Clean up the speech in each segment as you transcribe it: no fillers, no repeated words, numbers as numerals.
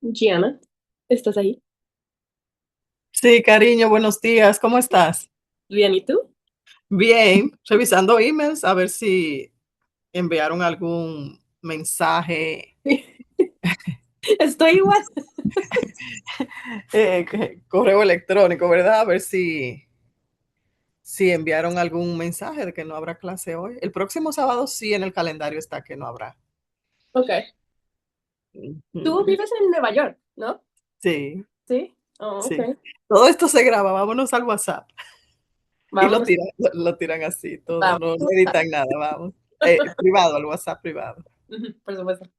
Gianna, ¿estás ahí? Sí, cariño, buenos días, ¿cómo estás? Bien, ¿y tú? Bien, revisando emails a ver si enviaron algún mensaje, Estoy igual. correo electrónico, ¿verdad? A ver si enviaron algún mensaje de que no habrá clase hoy. El próximo sábado sí en el calendario está que no habrá. Ok. Tú Ujú. vives en Nueva York, ¿no? Sí, Sí. Oh, ok. sí. Todo esto se graba, vámonos al WhatsApp y lo Vámonos. tiran, lo tiran así, todo, Vamos. no editan nada, vamos. Privado, al WhatsApp privado. Ujú, por supuesto.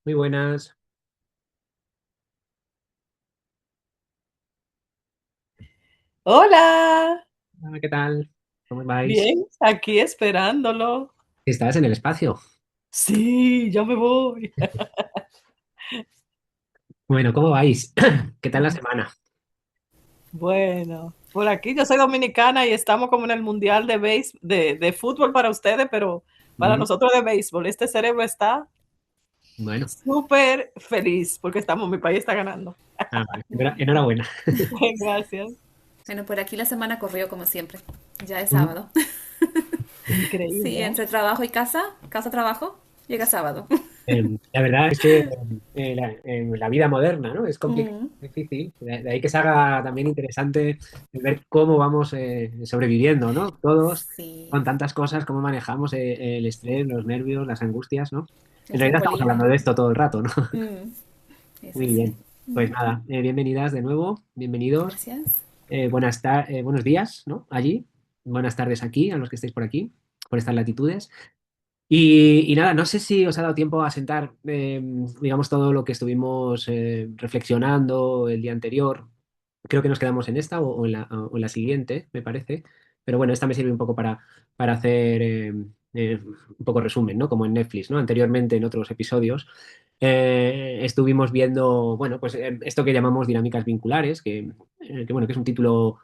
Muy buenas. Hola, Hola, ¿qué tal? ¿Cómo vais? bien, aquí esperándolo. Estás en el espacio. Sí, ya me voy. Bueno, ¿cómo vais? ¿Qué tal la semana? Bueno, por aquí yo soy dominicana y estamos como en el mundial de fútbol para ustedes, pero para Mm, nosotros de béisbol. Este cerebro está bueno, súper feliz porque mi país está ganando. vale. Enhorabuena. Gracias. Bueno, por aquí la semana corrió como siempre. Ya es Mm, sábado. Increíble, Sí, ¿eh? entre trabajo y casa, casa-trabajo, llega sábado. la verdad es que en la vida moderna, ¿no? Es complicado, Mm, difícil. De ahí que se haga también interesante el ver cómo vamos sobreviviendo, ¿no? Todos sí, con tantas cosas, cómo manejamos el estrés, los nervios, las angustias, ¿no? En el realidad tiempo estamos libre. hablando de esto todo el rato, ¿no? Mm, eso Muy sí. bien. Pues nada, bienvenidas de nuevo, bienvenidos. Gracias. Buenos días, ¿no? Allí. Buenas tardes aquí, a los que estáis por aquí, por estas latitudes. Y nada, no sé si os ha dado tiempo a sentar, digamos, todo lo que estuvimos reflexionando el día anterior. Creo que nos quedamos en esta o en la siguiente, me parece. Pero bueno, esta me sirve un poco para hacer un poco resumen, ¿no? Como en Netflix, ¿no? Anteriormente, en otros episodios, estuvimos viendo, bueno, pues esto que llamamos dinámicas vinculares, bueno, que es un título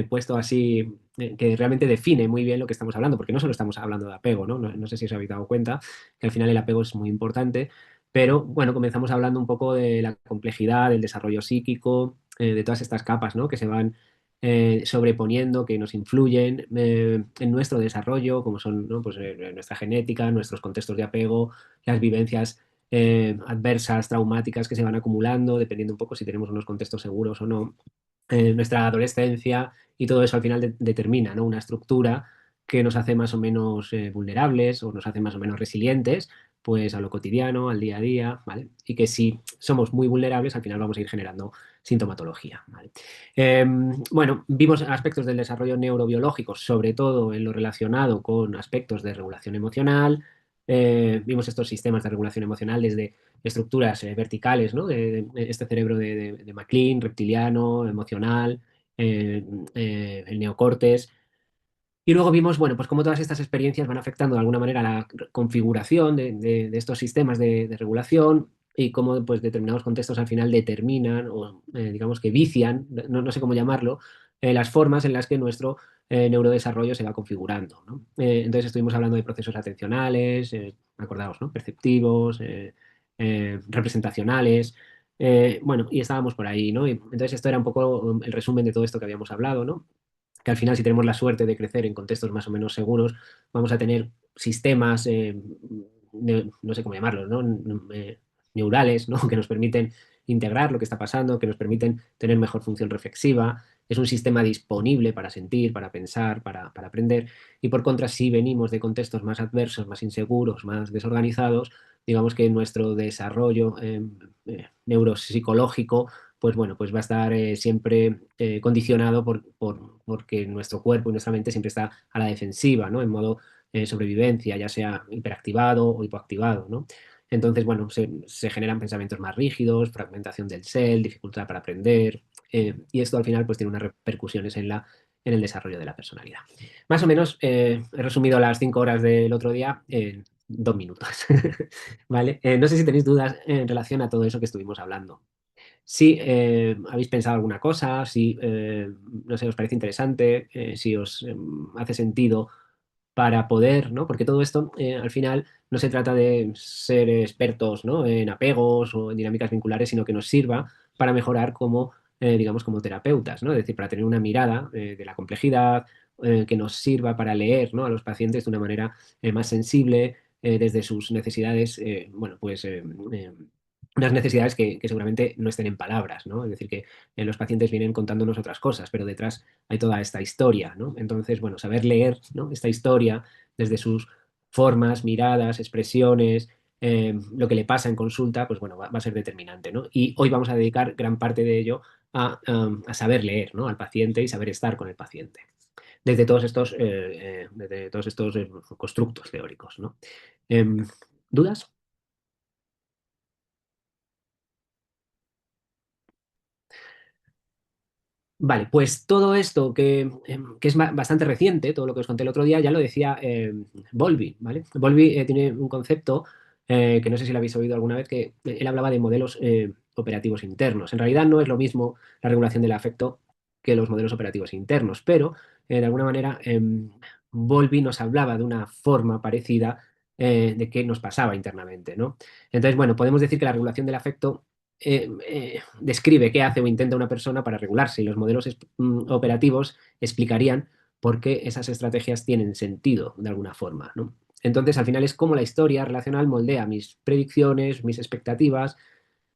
puesto así que realmente define muy bien lo que estamos hablando, porque no solo estamos hablando de apego, ¿no? No sé si os habéis dado cuenta que al final el apego es muy importante, pero bueno, comenzamos hablando un poco de la complejidad, del desarrollo psíquico, de todas estas capas, ¿no? Que se van sobreponiendo, que nos influyen en nuestro desarrollo, como son, ¿no? Pues, nuestra genética, nuestros contextos de apego, las vivencias adversas, traumáticas que se van acumulando, dependiendo un poco si tenemos unos contextos seguros o no, nuestra adolescencia y todo eso al final determina, ¿no? Una estructura que nos hace más o menos vulnerables o nos hace más o menos resilientes pues a lo cotidiano, al día a día, ¿vale? Y que si somos muy vulnerables, al final vamos a ir generando sintomatología, ¿vale? Bueno, vimos aspectos del desarrollo neurobiológico, sobre todo en lo relacionado con aspectos de regulación emocional. Vimos estos sistemas de regulación emocional desde estructuras verticales, ¿no? De este cerebro de MacLean, reptiliano, emocional, eh, el neocortes. Y luego vimos, bueno, pues cómo todas estas experiencias van afectando de alguna manera la configuración de estos sistemas de regulación y cómo pues, determinados contextos al final determinan o digamos que vician, no sé cómo llamarlo, las formas en las que nuestro neurodesarrollo se va configurando, ¿no? Entonces estuvimos hablando de procesos atencionales, acordaos, ¿no? Perceptivos, representacionales, bueno, y estábamos por ahí, ¿no? Y entonces esto era un poco el resumen de todo esto que habíamos hablado, ¿no? Que al final si tenemos la suerte de crecer en contextos más o menos seguros, vamos a tener sistemas, no sé cómo llamarlos, ¿no? Neurales, ¿no? Que nos permiten integrar lo que está pasando, que nos permiten tener mejor función reflexiva. Es un sistema disponible para sentir, para pensar, para aprender. Y por contra, si venimos de contextos más adversos, más inseguros, más desorganizados, digamos que nuestro desarrollo neuropsicológico pues bueno, pues va a estar siempre condicionado porque nuestro cuerpo y nuestra mente siempre está a la defensiva, ¿no? En modo sobrevivencia, ya sea hiperactivado o hipoactivado, ¿no? Entonces, bueno, se generan pensamientos más rígidos, fragmentación del ser, dificultad para aprender, y esto al final pues tiene unas repercusiones en el desarrollo de la personalidad. Más o menos he resumido las 5 horas del otro día en 2 minutos, ¿vale? No sé si tenéis dudas en relación a todo eso que estuvimos hablando. Si habéis pensado alguna cosa, si no sé, os parece interesante, si os hace sentido para poder, ¿no? Porque todo esto al final no se trata de ser expertos, ¿no? En apegos o en dinámicas vinculares, sino que nos sirva para mejorar como, digamos, como terapeutas, ¿no? Es decir, para tener una mirada de la complejidad, que nos sirva para leer, ¿no? A los pacientes de una manera más sensible, desde sus necesidades, bueno, pues unas necesidades que seguramente no estén en palabras, ¿no? Es decir, que los pacientes vienen contándonos otras cosas, pero detrás hay toda esta historia, ¿no? Entonces, bueno, saber leer, ¿no? Esta historia desde sus formas, miradas, expresiones, lo que le pasa en consulta, pues bueno, va a ser determinante, ¿no? Y hoy vamos a dedicar gran parte de ello a saber leer, ¿no? Al paciente y saber estar con el paciente. Desde todos estos constructos teóricos, ¿no? Em, ¿Dudas? Vale, pues todo esto que es bastante reciente, todo lo que os conté el otro día, ya lo decía Bowlby, ¿vale? Bowlby tiene un concepto que no sé si lo habéis oído alguna vez, que él hablaba de modelos operativos internos. En realidad no es lo mismo la regulación del afecto que los modelos operativos internos, pero de alguna manera Bowlby nos hablaba de una forma parecida de qué nos pasaba internamente, ¿no? Entonces, bueno, podemos decir que la regulación del afecto describe qué hace o intenta una persona para regularse y los modelos operativos explicarían por qué esas estrategias tienen sentido de alguna forma, ¿no? Entonces, al final es como la historia relacional moldea mis predicciones, mis expectativas,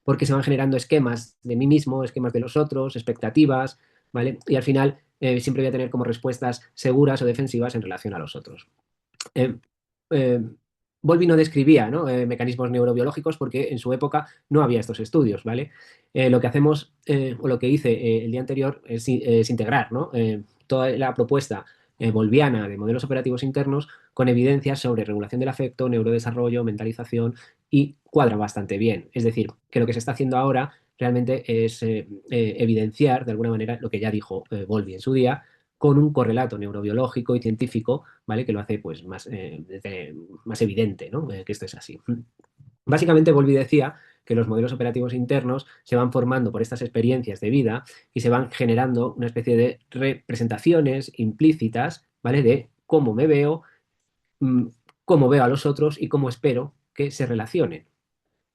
porque se van generando esquemas de mí mismo, esquemas de los otros, expectativas, ¿vale? Y al final siempre voy a tener como respuestas seguras o defensivas en relación a los otros. Eh, eh, Bowlby no describía, ¿no? Mecanismos neurobiológicos porque en su época no había estos estudios, ¿vale? Lo que hacemos, o lo que hice el día anterior, es integrar, ¿no? Toda la propuesta bowlbiana de modelos operativos internos con evidencias sobre regulación del afecto, neurodesarrollo, mentalización y cuadra bastante bien. Es decir, que lo que se está haciendo ahora realmente es evidenciar de alguna manera lo que ya dijo Bowlby en su día con un correlato neurobiológico y científico, ¿vale? Que lo hace pues, más evidente, ¿no? Que esto es así. Básicamente, Bowlby decía que los modelos operativos internos se van formando por estas experiencias de vida y se van generando una especie de representaciones implícitas, ¿vale? De cómo me veo, mm, cómo veo a los otros y cómo espero que se relacionen,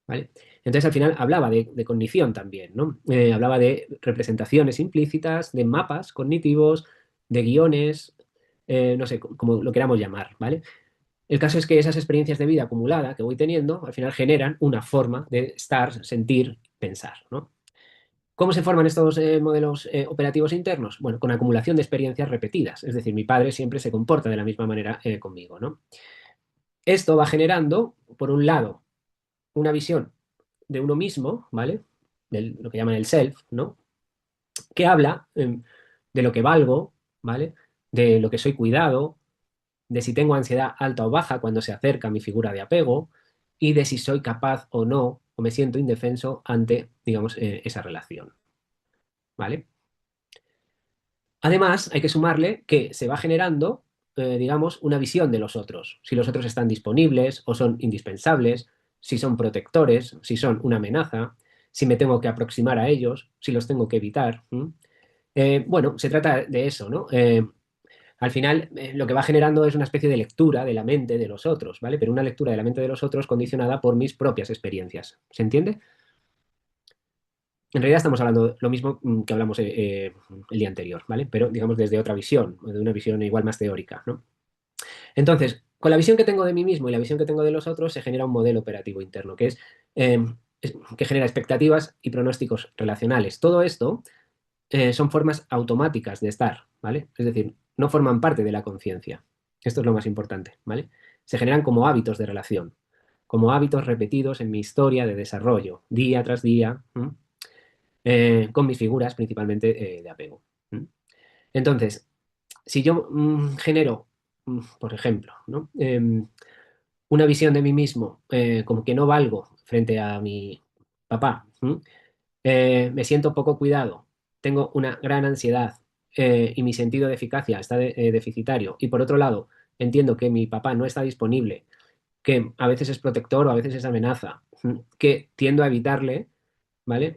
¿vale? Entonces, al final hablaba de cognición también, ¿no? Hablaba de representaciones implícitas, de mapas cognitivos, de guiones, no sé, como lo queramos llamar, ¿vale? El caso es que esas experiencias de vida acumulada que voy teniendo, al final generan una forma de estar, sentir, pensar, ¿no? ¿Cómo se forman estos modelos operativos internos? Bueno, con acumulación de experiencias repetidas. Es decir, mi padre siempre se comporta de la misma manera conmigo, ¿no? Esto va generando, por un lado, una visión de uno mismo, ¿vale? De lo que llaman el self, ¿no? Que habla de lo que valgo, ¿vale? De lo que soy cuidado, de si tengo ansiedad alta o baja cuando se acerca mi figura de apego y de si soy capaz o no, o me siento indefenso ante, digamos, esa relación, ¿vale? Además, hay que sumarle que se va generando, digamos, una visión de los otros, si los otros están disponibles o son indispensables, si son protectores, si son una amenaza, si me tengo que aproximar a ellos, si los tengo que evitar. Bueno, se trata de eso, ¿no? Al final, lo que va generando es una especie de lectura de la mente de los otros, ¿vale? Pero una lectura de la mente de los otros condicionada por mis propias experiencias. ¿Se entiende? En realidad estamos hablando de lo mismo que hablamos el día anterior, ¿vale? Pero digamos desde otra visión, de una visión igual más teórica, ¿no? Entonces, con la visión que tengo de mí mismo y la visión que tengo de los otros, se genera un modelo operativo interno, eh, que genera expectativas y pronósticos relacionales. Todo esto son formas automáticas de estar, ¿vale? Es decir, no forman parte de la conciencia. Esto es lo más importante, ¿vale? Se generan como hábitos de relación, como hábitos repetidos en mi historia de desarrollo, día tras día, con mis figuras principalmente de apego. Entonces, si yo genero, por ejemplo, ¿no? Una visión de mí mismo como que no valgo frente a mi papá, me siento poco cuidado, tengo una gran ansiedad y mi sentido de eficacia está deficitario. Y por otro lado, entiendo que mi papá no está disponible, que a veces es protector o a veces es amenaza, que tiendo a evitarle, ¿vale?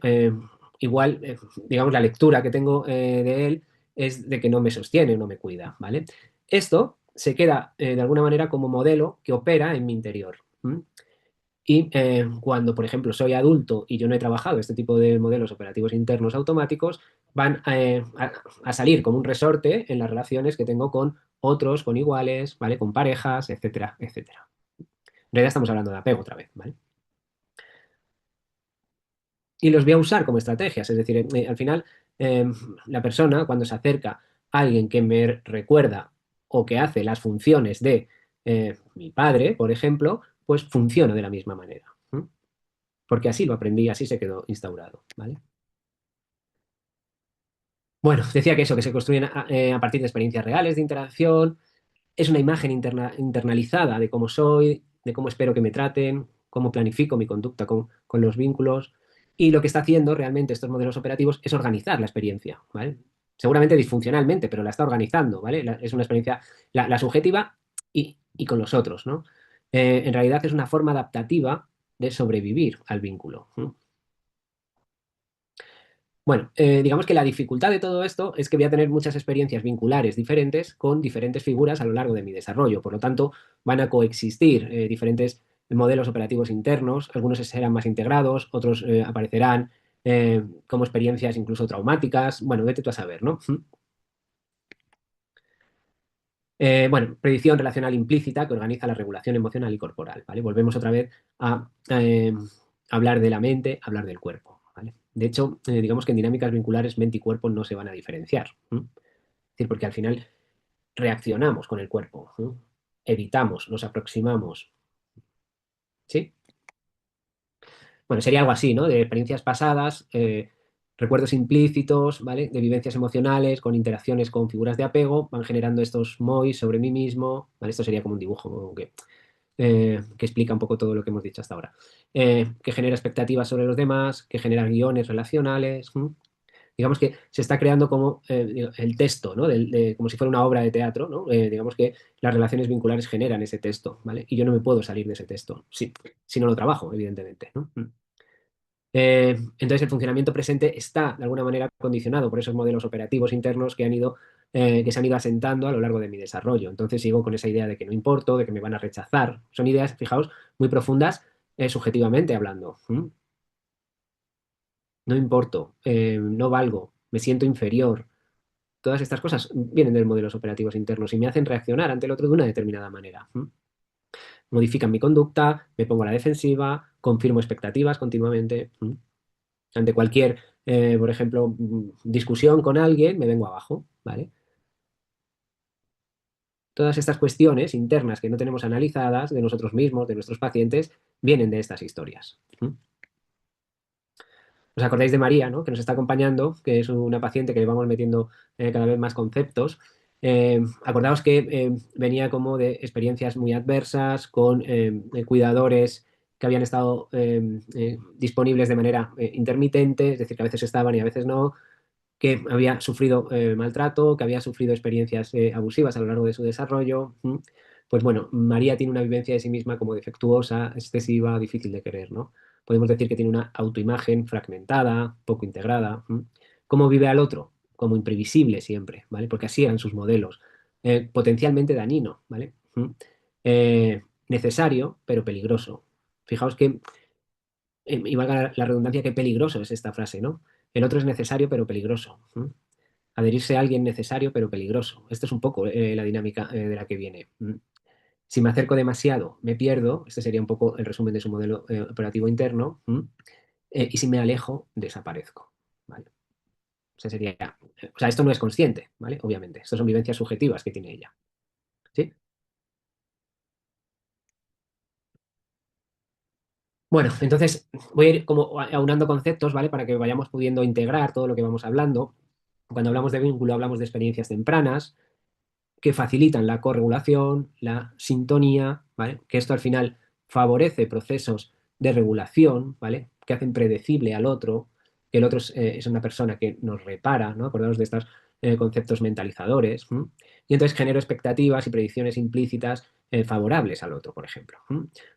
Igual, digamos, la lectura que tengo de él es de que no me sostiene o no me cuida, ¿vale? Esto se queda de alguna manera como modelo que opera en mi interior. Y cuando, por ejemplo, soy adulto y yo no he trabajado este tipo de modelos operativos internos automáticos, van a salir como un resorte en las relaciones que tengo con otros, con iguales, ¿vale? Con parejas, etcétera, etcétera. En realidad estamos hablando de apego otra vez, ¿vale? Y los voy a usar como estrategias, es decir, al final, eh, la persona cuando se acerca a alguien que me recuerda o que hace las funciones de mi padre, por ejemplo, pues funciona de la misma manera. Porque así lo aprendí, así se quedó instaurado, ¿vale? Bueno, decía que eso, que se construyen a partir de experiencias reales de interacción, es una imagen internalizada de cómo soy, de cómo espero que me traten, cómo planifico mi conducta con los vínculos, y lo que está haciendo realmente estos modelos operativos es organizar la experiencia, ¿vale? seguramente disfuncionalmente, pero la está organizando, ¿vale? Es una experiencia, la subjetiva y con los otros, ¿no? En realidad es una forma adaptativa de sobrevivir al vínculo. Bueno, digamos que la dificultad de todo esto es que voy a tener muchas experiencias vinculares diferentes con diferentes figuras a lo largo de mi desarrollo. Por lo tanto, van a coexistir diferentes modelos operativos internos. Algunos serán más integrados, otros aparecerán como experiencias incluso traumáticas. Bueno, vete tú a saber, ¿no? Bueno, predicción relacional implícita que organiza la regulación emocional y corporal, ¿vale? Volvemos otra vez a hablar de la mente, hablar del cuerpo, ¿vale? De hecho, digamos que en dinámicas vinculares mente y cuerpo no se van a diferenciar, ¿m? Es decir, porque al final reaccionamos con el cuerpo, ¿m? Evitamos, nos aproximamos, ¿sí? Bueno, sería algo así, ¿no? De experiencias pasadas, recuerdos implícitos, ¿vale? De vivencias emocionales, con interacciones con figuras de apego, van generando estos MOIs sobre mí mismo, ¿vale? Esto sería como un dibujo que explica un poco todo lo que hemos dicho hasta ahora. Que genera expectativas sobre los demás, que genera guiones relacionales. Digamos que se está creando como el texto, ¿no? Como si fuera una obra de teatro, ¿no? Digamos que las relaciones vinculares generan ese texto, ¿vale? Y yo no me puedo salir de ese texto, sí, si no lo trabajo, evidentemente, ¿no? Entonces el funcionamiento presente está de alguna manera condicionado por esos modelos operativos internos que se han ido asentando a lo largo de mi desarrollo. Entonces sigo con esa idea de que no importo, de que me van a rechazar. Son ideas, fijaos, muy profundas subjetivamente hablando. No importo, no valgo, me siento inferior. Todas estas cosas vienen de modelos operativos internos y me hacen reaccionar ante el otro de una determinada manera. Modifican mi conducta, me pongo a la defensiva, confirmo expectativas continuamente. Ante cualquier, por ejemplo, discusión con alguien, me vengo abajo, ¿vale? Todas estas cuestiones internas que no tenemos analizadas de nosotros mismos, de nuestros pacientes, vienen de estas historias. ¿Os acordáis de María, ¿no? Que nos está acompañando, que es una paciente que le vamos metiendo cada vez más conceptos? Acordaos que venía como de experiencias muy adversas, con cuidadores que habían estado disponibles de manera intermitente, es decir, que a veces estaban y a veces no, que había sufrido maltrato, que había sufrido experiencias abusivas a lo largo de su desarrollo. Pues bueno, María tiene una vivencia de sí misma como defectuosa, excesiva, difícil de querer, ¿no? Podemos decir que tiene una autoimagen fragmentada, poco integrada. ¿Cómo vive al otro? Como imprevisible siempre, ¿vale? Porque así eran sus modelos. Potencialmente dañino, ¿vale? Necesario, pero peligroso. Fijaos que, y valga la redundancia, qué peligroso es esta frase, ¿no? El otro es necesario, pero peligroso. Adherirse a alguien necesario, pero peligroso. Esto es un poco la dinámica de la que viene. Si me acerco demasiado, me pierdo. Este sería un poco el resumen de su modelo operativo interno. Y si me alejo, desaparezco. ¿Vale? O sea, esto no es consciente, ¿vale? Obviamente. Estas son vivencias subjetivas que tiene ella. ¿Sí? Bueno, entonces voy a ir como aunando conceptos, ¿vale? Para que vayamos pudiendo integrar todo lo que vamos hablando. Cuando hablamos de vínculo, hablamos de experiencias tempranas que facilitan la corregulación, la sintonía, ¿vale? Que esto al final favorece procesos de regulación, ¿vale? Que hacen predecible al otro, que el otro es una persona que nos repara, ¿no? Acordaos de estos conceptos mentalizadores. Y entonces genero expectativas y predicciones implícitas favorables al otro, por ejemplo.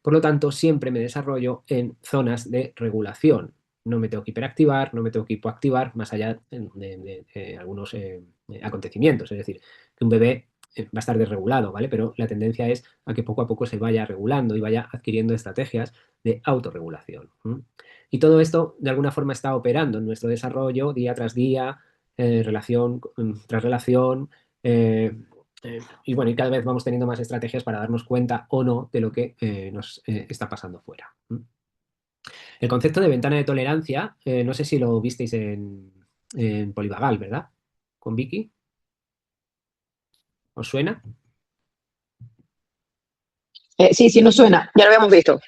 Por lo tanto, siempre me desarrollo en zonas de regulación. No me tengo que hiperactivar, no me tengo que hipoactivar, más allá de algunos acontecimientos. Es decir, que un bebé va a estar desregulado, ¿vale? Pero la tendencia es a que poco a poco se vaya regulando y vaya adquiriendo estrategias de autorregulación. Y todo esto, de alguna forma, está operando en nuestro desarrollo día tras día, relación tras relación, y bueno, y cada vez vamos teniendo más estrategias para darnos cuenta o no de lo que nos está pasando fuera. El concepto de ventana de tolerancia, no sé si lo visteis en Polivagal, ¿verdad? Con Vicky. ¿Os suena? Sí, sí, nos suena, ya lo habíamos visto.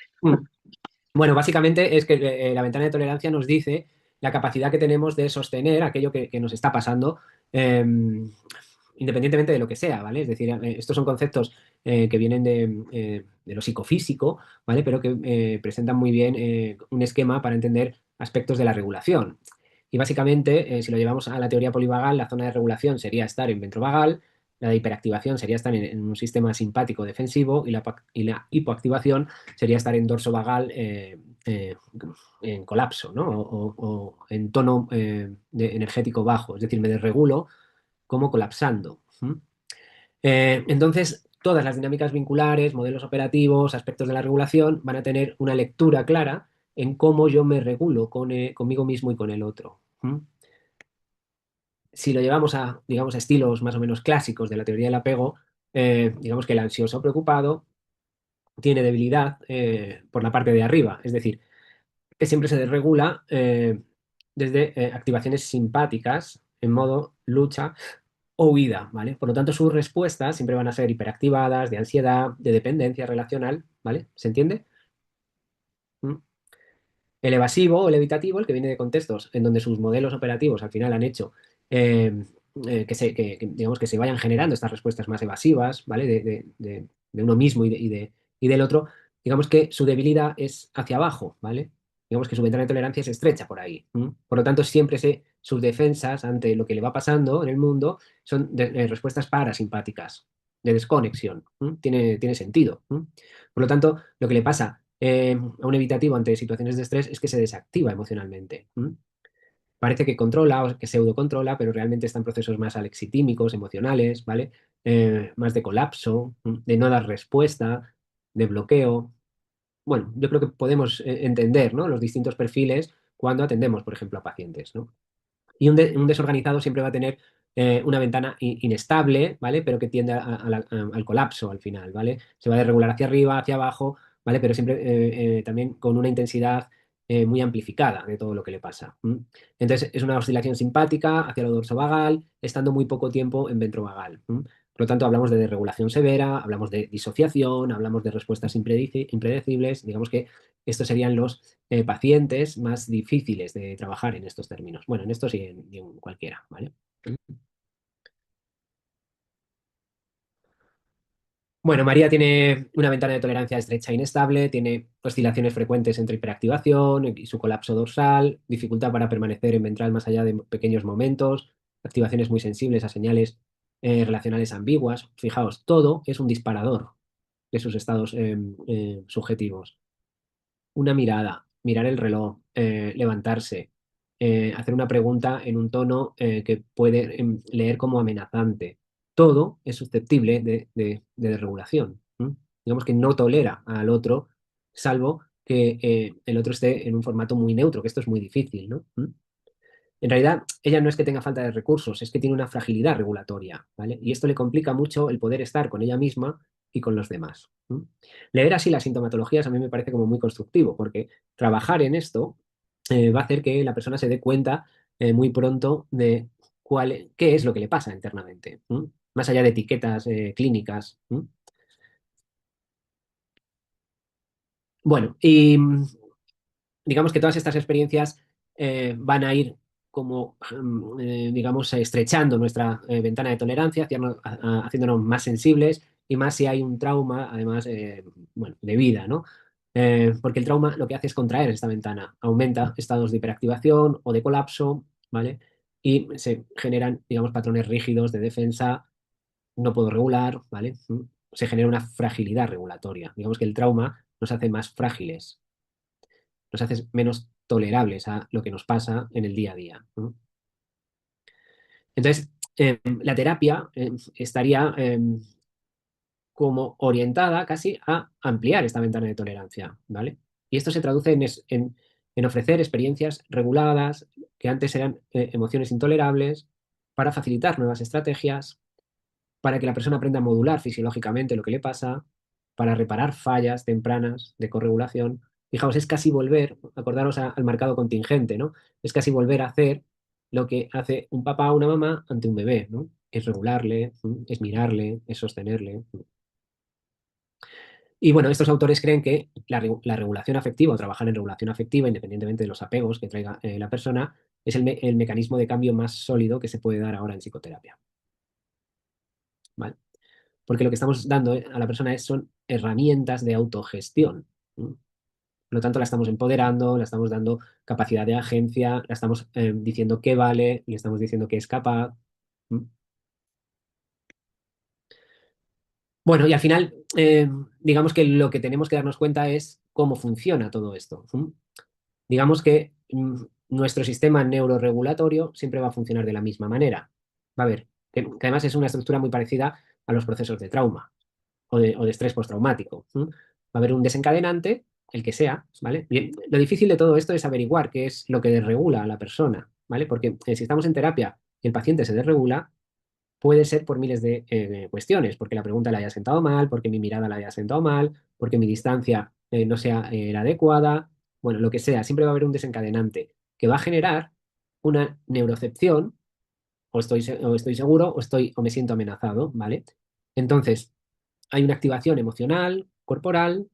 Bueno, básicamente es que la ventana de tolerancia nos dice la capacidad que tenemos de sostener aquello que nos está pasando, independientemente de lo que sea, ¿vale? Es decir, estos son conceptos que vienen de lo psicofísico, ¿vale? Pero que presentan muy bien un esquema para entender aspectos de la regulación. Y básicamente, si lo llevamos a la teoría polivagal, la zona de regulación sería estar en ventrovagal, la de hiperactivación sería estar en un sistema simpático defensivo y la hipoactivación sería estar en dorso vagal en colapso, ¿no? O en tono energético bajo, es decir, me desregulo como colapsando. Entonces, todas las dinámicas vinculares, modelos operativos, aspectos de la regulación van a tener una lectura clara en cómo yo me regulo conmigo mismo y con el otro. Si lo llevamos a, digamos, a estilos más o menos clásicos de la teoría del apego, digamos que el ansioso preocupado tiene debilidad por la parte de arriba, es decir, que siempre se desregula desde activaciones simpáticas en modo lucha o huida, ¿vale? Por lo tanto, sus respuestas siempre van a ser hiperactivadas, de ansiedad, de dependencia relacional, ¿vale? ¿Se entiende? ¿Mm? El evasivo o el evitativo, el que viene de contextos en donde sus modelos operativos al final han hecho eh, digamos, que se vayan generando estas respuestas más evasivas, ¿vale? De uno mismo y del otro, digamos que su debilidad es hacia abajo, ¿vale? Digamos que su ventana de tolerancia es estrecha por ahí. Por lo tanto, siempre sus defensas ante lo que le va pasando en el mundo son respuestas parasimpáticas, de desconexión. Tiene sentido. Por lo tanto, lo que le pasa a un evitativo ante situaciones de estrés es que se desactiva emocionalmente. Parece que controla o que pseudo controla, pero realmente están procesos más alexitímicos, emocionales, ¿vale? Más de colapso, de no dar respuesta, de bloqueo. Bueno, yo creo que podemos entender, ¿no? Los distintos perfiles cuando atendemos, por ejemplo, a pacientes, ¿no? Y un desorganizado siempre va a tener una ventana inestable, ¿vale? Pero que tiende al colapso al final, ¿vale? Se va a desregular hacia arriba, hacia abajo, ¿vale? Pero siempre también con una intensidad muy amplificada de todo lo que le pasa. Entonces, es una oscilación simpática hacia lo dorsovagal, estando muy poco tiempo en ventrovagal. Por lo tanto, hablamos de desregulación severa, hablamos de disociación, hablamos de respuestas impredecibles. Digamos que estos serían los pacientes más difíciles de trabajar en estos términos. Bueno, en estos y en cualquiera, ¿vale? Bueno, María tiene una ventana de tolerancia estrecha e inestable, tiene oscilaciones frecuentes entre hiperactivación y su colapso dorsal, dificultad para permanecer en ventral más allá de pequeños momentos, activaciones muy sensibles a señales relacionales ambiguas. Fijaos, todo es un disparador de sus estados subjetivos. Una mirada, mirar el reloj, levantarse, hacer una pregunta en un tono que puede leer como amenazante. Todo es susceptible de desregulación. Digamos que no tolera al otro, salvo que el otro esté en un formato muy neutro, que esto es muy difícil, ¿no? En realidad, ella no es que tenga falta de recursos, es que tiene una fragilidad regulatoria, ¿vale? Y esto le complica mucho el poder estar con ella misma y con los demás. Leer así las sintomatologías a mí me parece como muy constructivo, porque trabajar en esto va a hacer que la persona se dé cuenta muy pronto de qué es lo que le pasa internamente, más allá de etiquetas clínicas. Bueno, y digamos que todas estas experiencias van a ir como, digamos, estrechando nuestra ventana de tolerancia, haciéndonos más sensibles y más si hay un trauma, además, bueno, de vida, ¿no? Porque el trauma lo que hace es contraer esta ventana, aumenta estados de hiperactivación o de colapso, ¿vale? Y se generan, digamos, patrones rígidos de defensa, no puedo regular, ¿vale? Se genera una fragilidad regulatoria. Digamos que el trauma nos hace más frágiles, nos hace menos tolerables a lo que nos pasa en el día a día, ¿no? Entonces, la terapia estaría como orientada casi a ampliar esta ventana de tolerancia, ¿vale? Y esto se traduce en ofrecer experiencias reguladas que antes eran emociones intolerables para facilitar nuevas estrategias, para que la persona aprenda a modular fisiológicamente lo que le pasa, para reparar fallas tempranas de corregulación. Fijaos, es casi volver, acordaros al marcado contingente, ¿no? Es casi volver a hacer lo que hace un papá o una mamá ante un bebé, ¿no? Es regularle, es mirarle, es sostenerle. Y bueno, estos autores creen que la regulación afectiva o trabajar en regulación afectiva, independientemente de los apegos que traiga la persona, es el mecanismo de cambio más sólido que se puede dar ahora en psicoterapia. ¿Vale? Porque lo que estamos dando a la persona son herramientas de autogestión. Por lo tanto, la estamos empoderando, la estamos dando capacidad de agencia, la estamos diciendo que vale, le estamos diciendo que es capaz. ¿Mm? Bueno, y al final, digamos que lo que tenemos que darnos cuenta es cómo funciona todo esto. Digamos que nuestro sistema neuroregulatorio siempre va a funcionar de la misma manera. Va a ver, que además es una estructura muy parecida a los procesos de trauma o de estrés postraumático. Va a haber un desencadenante, el que sea, ¿vale? Bien, lo difícil de todo esto es averiguar qué es lo que desregula a la persona, ¿vale? Porque si estamos en terapia y el paciente se desregula, puede ser por miles de cuestiones, porque la pregunta la haya sentado mal, porque mi mirada la haya sentado mal, porque mi distancia no sea la adecuada, bueno, lo que sea, siempre va a haber un desencadenante que va a generar una neurocepción, o estoy seguro, o me siento amenazado, ¿vale? Entonces, hay una activación emocional, corporal,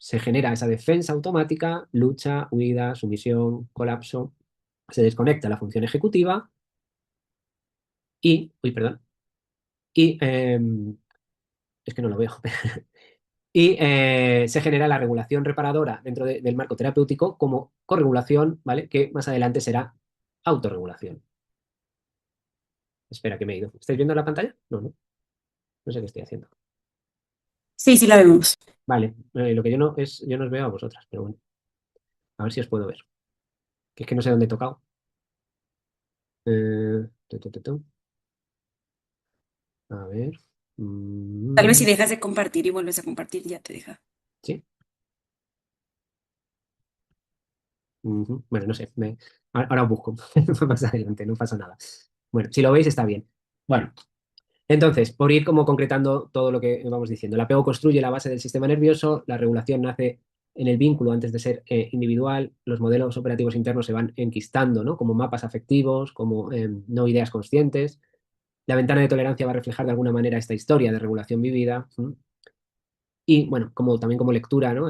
se genera esa defensa automática, lucha, huida, sumisión, colapso, se desconecta la función ejecutiva uy, perdón, y es que no lo veo. Y se genera la regulación reparadora dentro del marco terapéutico como corregulación, ¿vale? Que más adelante será autorregulación. Espera, que me he ido. ¿Estáis viendo la pantalla? No, no. No sé qué estoy haciendo. Sí, sí la vemos. Vale, lo que yo no os veo a vosotras, pero bueno. A ver si os puedo ver. Que es que no sé dónde he tocado. Tu. A ver. Tal vez si Mm, dejas de compartir y vuelves a compartir, ya te deja. sí. Ujú. Bueno, no sé. Ahora os busco. Más adelante, no pasa nada. Bueno, si lo veis está bien. Bueno, entonces, por ir como concretando todo lo que vamos diciendo, el apego construye la base del sistema nervioso, la regulación nace en el vínculo antes de ser individual, los modelos operativos internos se van enquistando, ¿no? Como mapas afectivos, como no ideas conscientes. La ventana de tolerancia va a reflejar de alguna manera esta historia de regulación vivida. Y bueno, también como lectura, ¿no?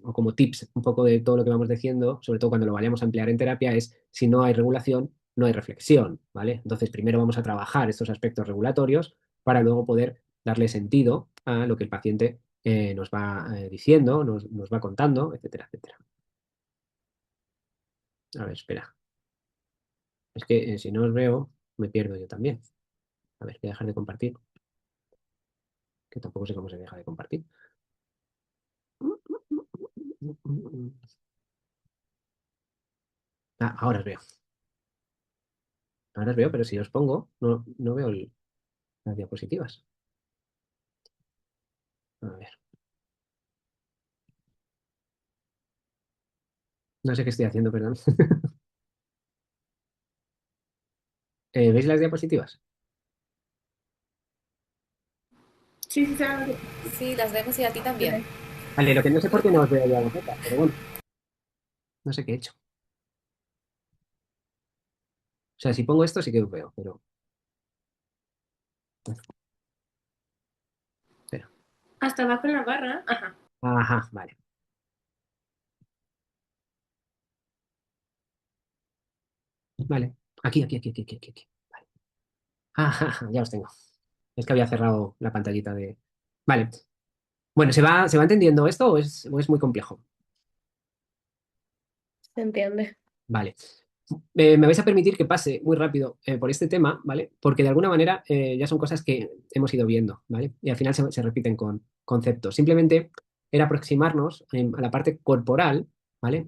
O como tips un poco de todo lo que vamos diciendo, sobre todo cuando lo vayamos a emplear en terapia, es si no hay regulación, no hay reflexión, ¿vale? Entonces, primero vamos a trabajar estos aspectos regulatorios para luego poder darle sentido a lo que el paciente nos va diciendo, nos va contando, etcétera, etcétera. A ver, espera. Es que si no os veo, me pierdo yo también. A ver, voy a dejar de compartir, que tampoco sé cómo se deja de compartir. Ah, ahora os veo. Ahora os veo, pero si os pongo, no veo las diapositivas. A ver. No sé qué estoy haciendo, perdón. ¿Veis las diapositivas? Sí, sí, se ve. Sí, las vemos y a ti también. Vale, lo que no sé por qué no os veo ya a vosotras, pero bueno, no sé qué he hecho. O sea, si pongo esto sí que os veo, pero... Espera. Hasta abajo en la barra. Ajá. Ajá, vale. Vale. Aquí. Vale. Ajá, ya os tengo. Es que había cerrado la pantallita de... Vale. Bueno, ¿se va entendiendo esto o es muy complejo? Se entiende. Vale. Me vais a permitir que pase muy rápido por este tema, ¿vale? Porque de alguna manera ya son cosas que hemos ido viendo, ¿vale? Y al final se repiten con conceptos. Simplemente era aproximarnos a la parte corporal, ¿vale?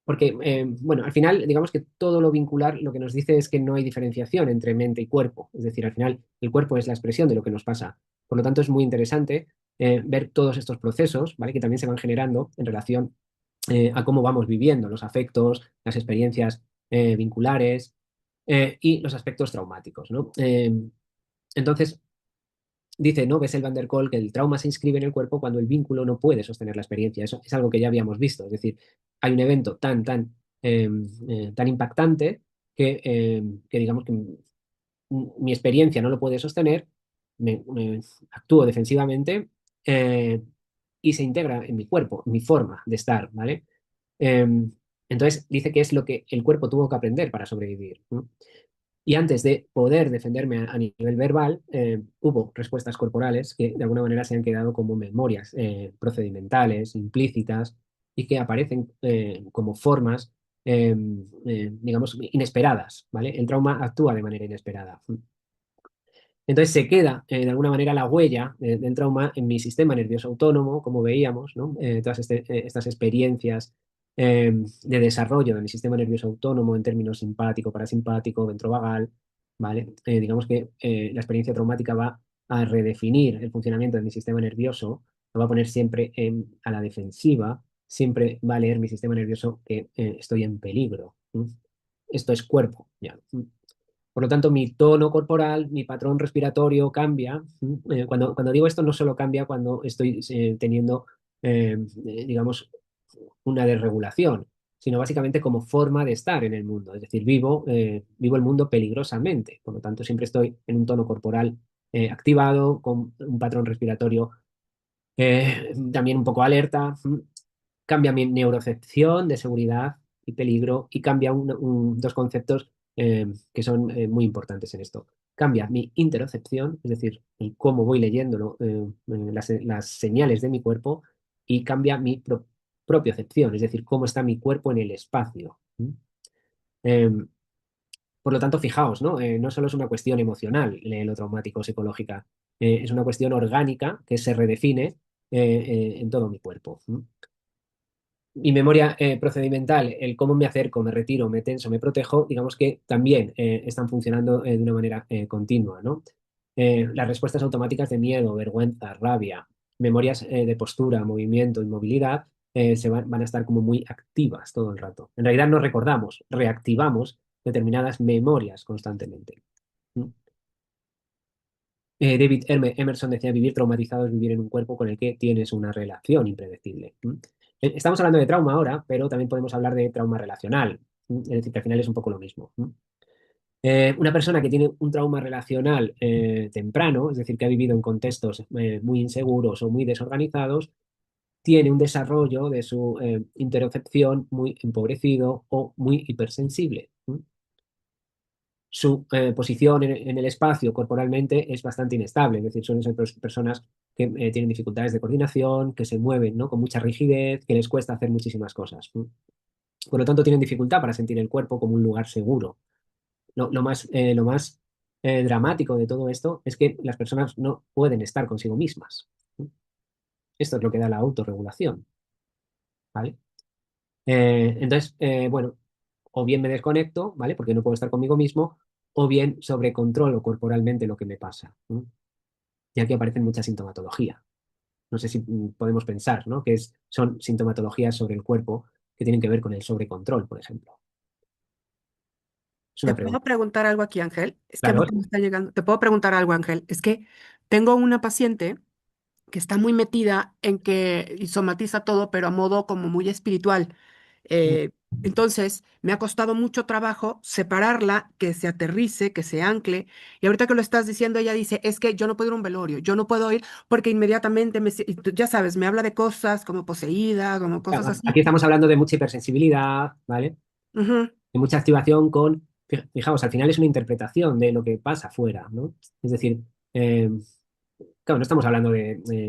Porque, bueno, al final, digamos que todo lo vincular lo que nos dice es que no hay diferenciación entre mente y cuerpo. Es decir, al final, el cuerpo es la expresión de lo que nos pasa. Por lo tanto, es muy interesante ver todos estos procesos, ¿vale? Que también se van generando en relación a cómo vamos viviendo los afectos, las experiencias vinculares y los aspectos traumáticos, ¿no? Entonces, dice, ¿no? Bessel van der Kolk que el trauma se inscribe en el cuerpo cuando el vínculo no puede sostener la experiencia. Eso es algo que ya habíamos visto. Es decir, hay un evento tan impactante que digamos que mi experiencia no lo puede sostener, actúo defensivamente eh, y se integra en mi cuerpo, en mi forma de estar, ¿vale? Entonces dice que es lo que el cuerpo tuvo que aprender para sobrevivir, ¿no? Y antes de poder defenderme a nivel verbal, hubo respuestas corporales que de alguna manera se han quedado como memorias procedimentales, implícitas, y que aparecen como formas, digamos, inesperadas, ¿vale? El trauma actúa de manera inesperada. Entonces se queda, de alguna manera, la huella del trauma en mi sistema nervioso autónomo, como veíamos, ¿no? Todas estas experiencias de desarrollo de mi sistema nervioso autónomo en términos simpático, parasimpático, ventrovagal, ¿vale? Digamos que la experiencia traumática va a redefinir el funcionamiento de mi sistema nervioso, lo va a poner siempre a la defensiva, siempre va a leer mi sistema nervioso que estoy en peligro. Esto es cuerpo, ya. Por lo tanto, mi tono corporal, mi patrón respiratorio cambia. Cuando digo esto, no solo cambia cuando estoy teniendo, digamos, una desregulación, sino básicamente como forma de estar en el mundo. Es decir, vivo el mundo peligrosamente. Por lo tanto, siempre estoy en un tono corporal activado, con un patrón respiratorio también un poco alerta. Cambia mi neurocepción de seguridad y peligro y cambia dos conceptos que son muy importantes en esto. Cambia mi interocepción, es decir, el cómo voy leyendo las señales de mi cuerpo, y cambia mi propiocepción, es decir, cómo está mi cuerpo en el espacio. Em, por lo tanto, fijaos, ¿no? No solo es una cuestión emocional, lo traumático psicológica, es una cuestión orgánica que se redefine en todo mi cuerpo. Mi memoria procedimental, el cómo me acerco, me retiro, me tenso, me protejo, digamos que también están funcionando de una manera continua, ¿no? Las respuestas automáticas de miedo, vergüenza, rabia, memorias de postura, movimiento y movilidad van a estar como muy activas todo el rato. En realidad no recordamos, reactivamos determinadas memorias constantemente. ¿Mm? David Emerson decía: vivir traumatizado es vivir en un cuerpo con el que tienes una relación impredecible. Estamos hablando de trauma ahora, pero también podemos hablar de trauma relacional. Es decir, que al final es un poco lo mismo. Una persona que tiene un trauma relacional temprano, es decir, que ha vivido en contextos muy inseguros o muy desorganizados, tiene un desarrollo de su interocepción muy empobrecido o muy hipersensible. Su posición en el espacio corporalmente es bastante inestable, es decir, suelen ser personas que tienen dificultades de coordinación, que se mueven, ¿no?, con mucha rigidez, que les cuesta hacer muchísimas cosas. Por lo tanto, tienen dificultad para sentir el cuerpo como un lugar seguro. Lo más dramático de todo esto es que las personas no pueden estar consigo mismas. Esto es lo que da la autorregulación, ¿vale? Entonces, bueno, o bien me desconecto, ¿vale? Porque no puedo estar conmigo mismo, o bien sobrecontrolo corporalmente lo que me pasa. Y aquí aparecen mucha sintomatología. No sé si podemos pensar, ¿no?, que son sintomatologías sobre el cuerpo que tienen que ver con el sobrecontrol, por ejemplo. Es ¿Te una puedo pregunta. preguntar algo aquí, Ángel? Es que a mí Claro. me está llegando. Te puedo preguntar algo, Ángel. Es que tengo una paciente que está muy metida en que y somatiza todo, pero a modo como muy espiritual. Eh, entonces, me ha costado mucho trabajo separarla, que se aterrice, que se ancle. Y ahorita que lo estás diciendo, ella dice, es que yo no puedo ir a un velorio, yo no puedo ir porque inmediatamente y tú ya sabes, me habla de cosas como poseída, como cosas así. Aquí estamos hablando de mucha hipersensibilidad, ¿vale? Ujú. De mucha activación fijaos, al final es una interpretación de lo que pasa afuera, ¿no? Es decir, claro, no estamos hablando de